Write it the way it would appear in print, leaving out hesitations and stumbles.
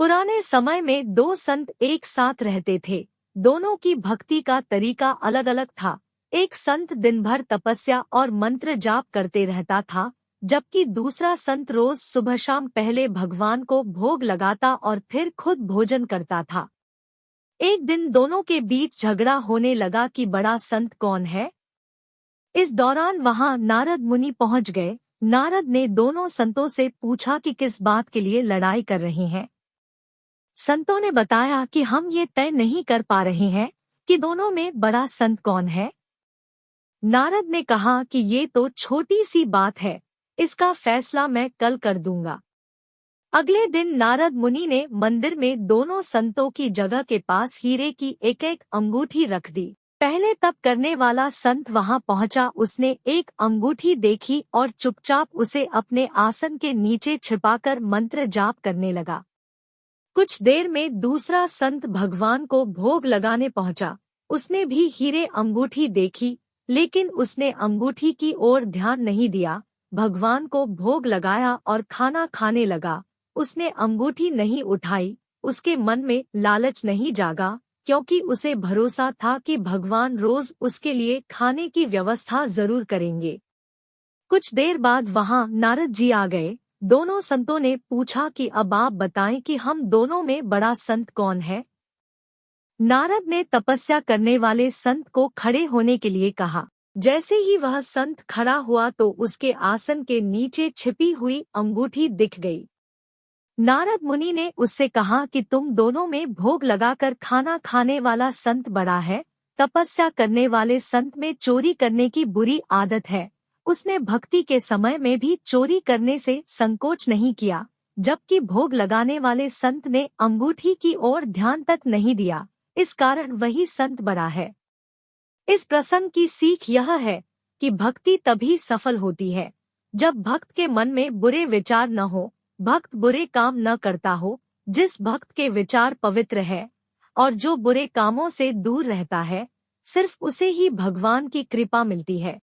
पुराने समय में दो संत एक साथ रहते थे। दोनों की भक्ति का तरीका अलग अलग था। एक संत दिन भर तपस्या और मंत्र जाप करते रहता था, जबकि दूसरा संत रोज सुबह शाम पहले भगवान को भोग लगाता और फिर खुद भोजन करता था। एक दिन दोनों के बीच झगड़ा होने लगा कि बड़ा संत कौन है। इस दौरान वहां नारद मुनि पहुंच गए। नारद ने दोनों संतों से पूछा कि किस बात के लिए लड़ाई कर रहे हैं। संतों ने बताया कि हम ये तय नहीं कर पा रहे हैं कि दोनों में बड़ा संत कौन है। नारद ने कहा कि ये तो छोटी सी बात है, इसका फैसला मैं कल कर दूंगा। अगले दिन नारद मुनि ने मंदिर में दोनों संतों की जगह के पास हीरे की एक एक अंगूठी रख दी। पहले तप करने वाला संत वहां पहुंचा। उसने एक अंगूठी देखी और चुपचाप उसे अपने आसन के नीचे छिपाकर मंत्र जाप करने लगा। कुछ देर में दूसरा संत भगवान को भोग लगाने पहुंचा। उसने भी हीरे अंगूठी देखी, लेकिन उसने अंगूठी की ओर ध्यान नहीं दिया। भगवान को भोग लगाया और खाना खाने लगा। उसने अंगूठी नहीं उठाई। उसके मन में लालच नहीं जागा, क्योंकि उसे भरोसा था कि भगवान रोज उसके लिए खाने की व्यवस्था जरूर करेंगे। कुछ देर बाद वहां नारद जी आ गए। दोनों संतों ने पूछा कि अब आप बताएं कि हम दोनों में बड़ा संत कौन है। नारद ने तपस्या करने वाले संत को खड़े होने के लिए कहा। जैसे ही वह संत खड़ा हुआ तो उसके आसन के नीचे छिपी हुई अंगूठी दिख गई। नारद मुनि ने उससे कहा कि तुम दोनों में भोग लगाकर खाना खाने वाला संत बड़ा है। तपस्या करने वाले संत में चोरी करने की बुरी आदत है। उसने भक्ति के समय में भी चोरी करने से संकोच नहीं किया, जबकि भोग लगाने वाले संत ने अंगूठी की ओर ध्यान तक नहीं दिया। इस कारण वही संत बड़ा है। इस प्रसंग की सीख यह है कि भक्ति तभी सफल होती है जब भक्त के मन में बुरे विचार न हो, भक्त बुरे काम न करता हो। जिस भक्त के विचार पवित्र है और जो बुरे कामों से दूर रहता है, सिर्फ उसे ही भगवान की कृपा मिलती है।